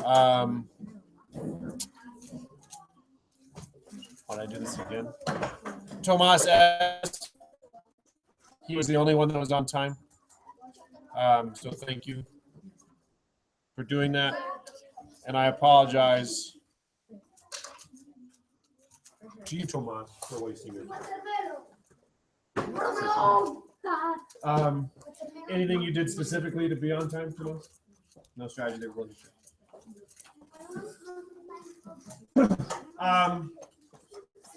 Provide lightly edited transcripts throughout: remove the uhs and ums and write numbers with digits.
Why did I do this again? Tomas S. He was the only one that was on time. So thank you for doing that. And I apologize to you, Tomas, for wasting your time. Anything you did specifically to be on time, Tomas? No strategy there, wasn't sure.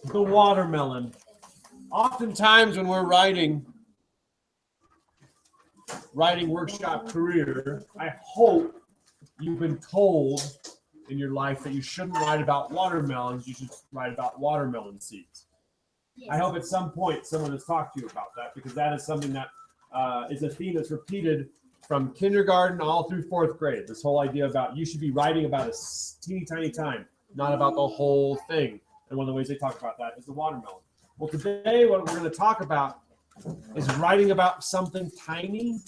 The watermelon. Oftentimes when we're writing workshop career, I hope you've been told in your life that you shouldn't write about watermelons, you should write about watermelon seeds. Yes. I hope at some point someone has talked to you about that, because that is something that is a theme that's repeated from kindergarten all through 4th grade. This whole idea about you should be writing about a teeny tiny time, not about the whole thing. And one of the ways they talk about that is the watermelon. Well, today what we're going to talk about is writing about something tiny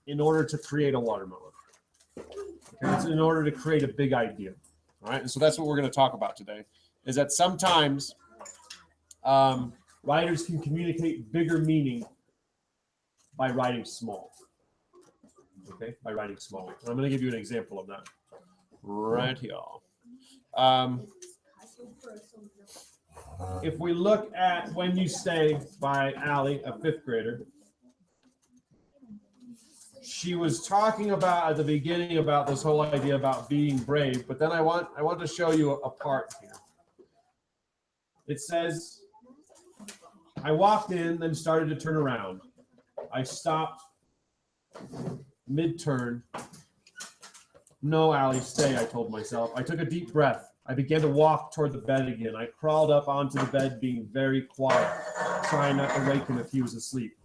in order to create a watermelon. Okay? It's in order to create a big idea. All right, and so that's what we're going to talk about today, is that sometimes writers can communicate bigger meaning by writing small. Okay, by writing small. And I'm going to give you an example of that right here. If we look at When You Stay by Allie, a 5th grader, she was talking about at the beginning about this whole idea about being brave, but then I want to show you a part here. It says, I walked in, then started to turn around. I stopped mid-turn. No, Allie, stay, I told myself. I took a deep breath. I began to walk toward the bed again. I crawled up onto the bed, being very quiet, trying not to wake him if he was asleep.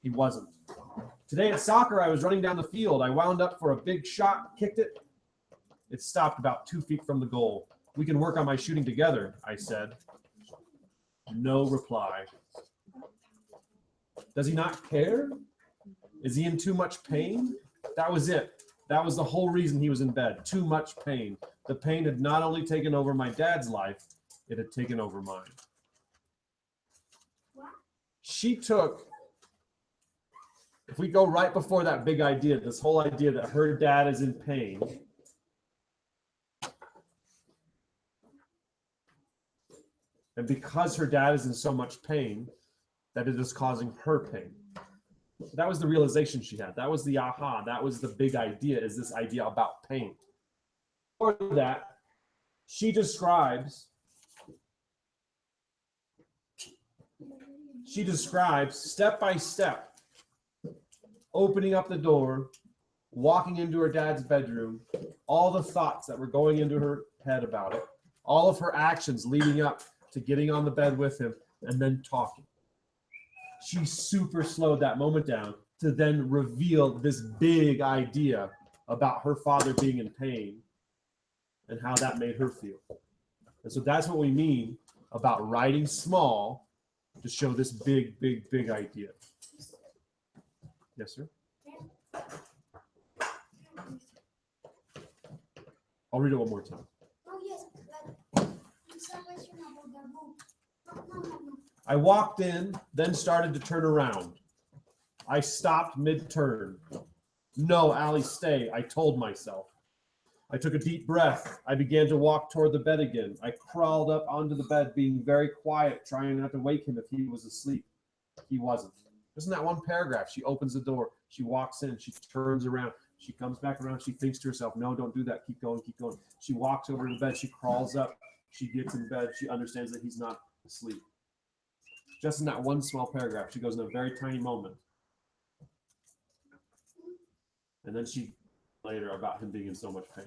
He wasn't. Today at soccer, I was running down the field. I wound up for a big shot, kicked it. It stopped about 2 feet from the goal. We can work on my shooting together, I said. No reply. Does he not care? Is he in too much pain? That was it. That was the whole reason he was in bed. Too much pain. The pain had not only taken over my dad's life, it had taken over mine. She took, if we go right before that big idea, this whole idea that her dad is in pain, and because her dad is in so much pain, that it is causing her pain. That was the realization she had. That was the aha. That was the big idea, is this idea about pain. For that, she describes step by step, opening up the door, walking into her dad's bedroom, all the thoughts that were going into her head about it, all of her actions leading up to getting on the bed with him, and then talking. She super slowed that moment down to then reveal this big idea about her father being in pain and how that made her feel. And so that's what we mean about writing small to show this big, big, big idea. Yes, sir? I'll read it one more time. Oh, yes. I walked in, then started to turn around. I stopped mid-turn. No, Allie, stay, I told myself. I took a deep breath. I began to walk toward the bed again. I crawled up onto the bed, being very quiet, trying not to wake him if he was asleep. He wasn't. Isn't that one paragraph? She opens the door. She walks in. She turns around. She comes back around. She thinks to herself, no, don't do that. Keep going, keep going. She walks over to the bed. She crawls up. She gets in bed. She understands that he's not asleep. Just in that one small paragraph, she goes in a very tiny moment. And then she later about him being in so much pain.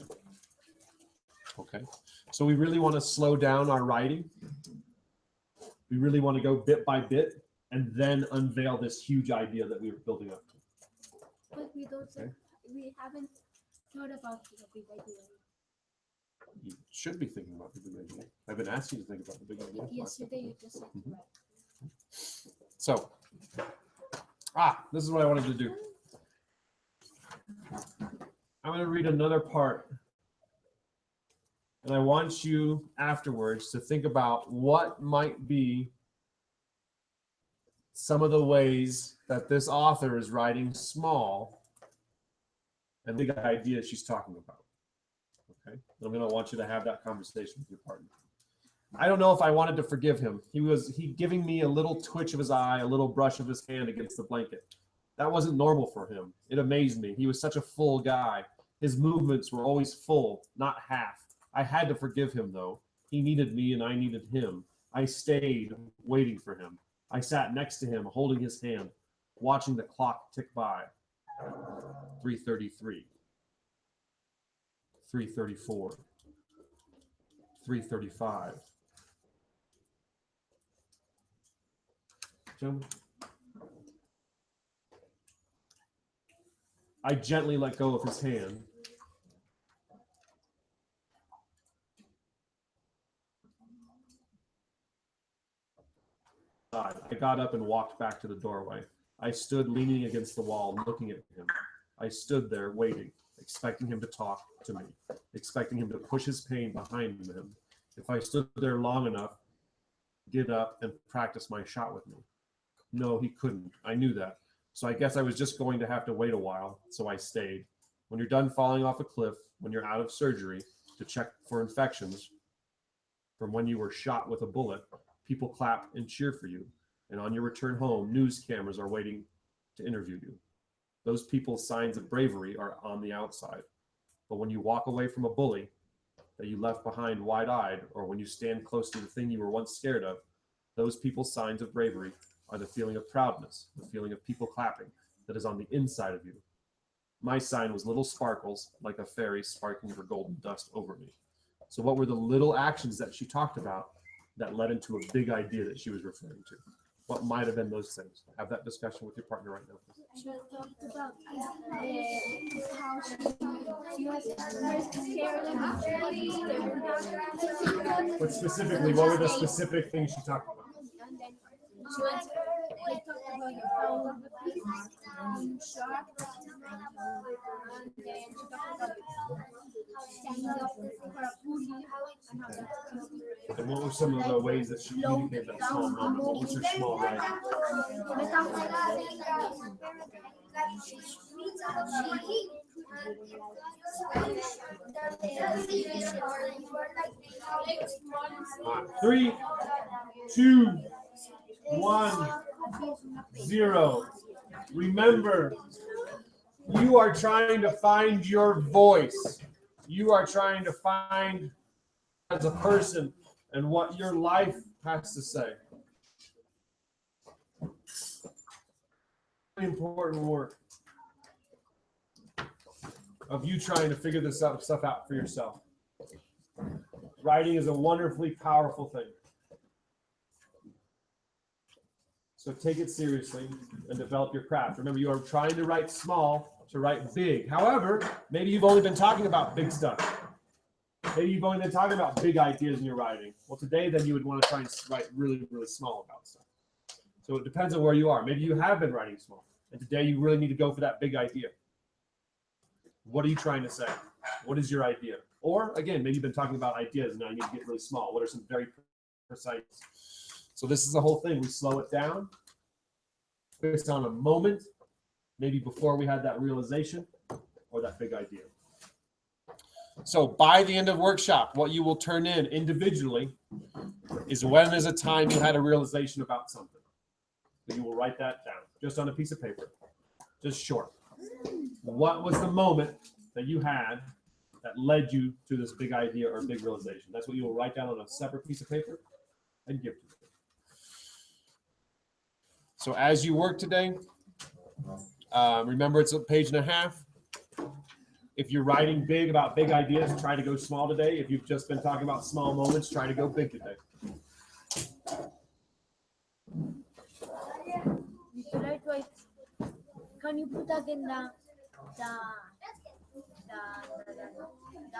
Okay, so we really want to slow down our writing. We really want to go bit by bit and then unveil this huge idea that we were building up to. But we don't. Okay. We haven't thought about the big idea. You should be thinking about the big idea. I've been asking you to think about the big idea. Yesterday you just said right. So, this is what I wanted to do. I'm going to read another part And I want you afterwards to think about what might be some of the ways that this author is writing small and big ideas she's talking about. Okay? I'm going to want you to have that conversation with your partner. I don't know if I wanted to forgive him. He giving me a little twitch of his eye, a little brush of his hand against the blanket. That wasn't normal for him. It amazed me. He was such a full guy. His movements were always full, not half. I had to forgive him, though. He needed me and I needed him. I stayed waiting for him. I sat next to him, holding his hand, watching the clock tick by. 3:33, 3:34, 3:35. Gentlemen, I gently let go of his hand. I got up and walked back to the doorway. I stood leaning against the wall, looking at him. I stood there waiting, expecting him to talk to me, expecting him to push his pain behind him. If I stood there long enough, get up and practice my shot with me. No, he couldn't. I knew that. So I guess I was just going to have to wait a while, so I stayed. When you're done falling off a cliff, when you're out of surgery, to check for infections from when you were shot with a bullet, people clap and cheer for you. And on your return home, news cameras are waiting to interview you. Those people's signs of bravery are on the outside. But when you walk away from a bully that you left behind wide-eyed, or when you stand close to the thing you were once scared of, those people's signs of bravery are the feeling of proudness, the feeling of people clapping that is on the inside of you. My sign was little sparkles, like a fairy sparkling her golden dust over me. So what were the little actions that she talked about that led into a big idea that she was referring to? What might have been those things? Have that discussion with your partner right now, please. She talked about how she was scared of What specifically, what were the specific things she talked about? and then she went they talked about how shot and then she talked about standing up for a bully and how that's And what were some of the ways that she communicated that small moment? What was her small writing? All right. 3, 2, 1, 0. Remember, you are trying to find your voice. You are trying to find as a person and what your life has to say. Really important work of you trying to figure this stuff out for yourself. Writing is a wonderfully powerful thing. So take it seriously and develop your craft. Remember, you are trying to write small to write big. However, maybe you've only been talking about big stuff. Maybe you've only been talking about big ideas in your writing. Well, today, then you would want to try and write really, really small about stuff. So it depends on where you are. Maybe you have been writing small, and today you really need to go for that big idea. What are you trying to say? What is your idea? Or, again, maybe you've been talking about ideas, and now you need to get really small. What are some very precise? So this is the whole thing. We slow it down, focus on a moment, maybe before we had that realization or that big idea. So by the end of workshop, what you will turn in individually is when is a time you had a realization about something. So you will write that down just on a piece of paper, just short. What was the moment that you had that led you to this big idea or big realization? That's what you will write down on a separate piece of paper and give to them. So as you work today, remember it's a page and a half. If you're writing big about big ideas, try to go small today. If you've just been talking about small moments, try to go big today. Can you put again the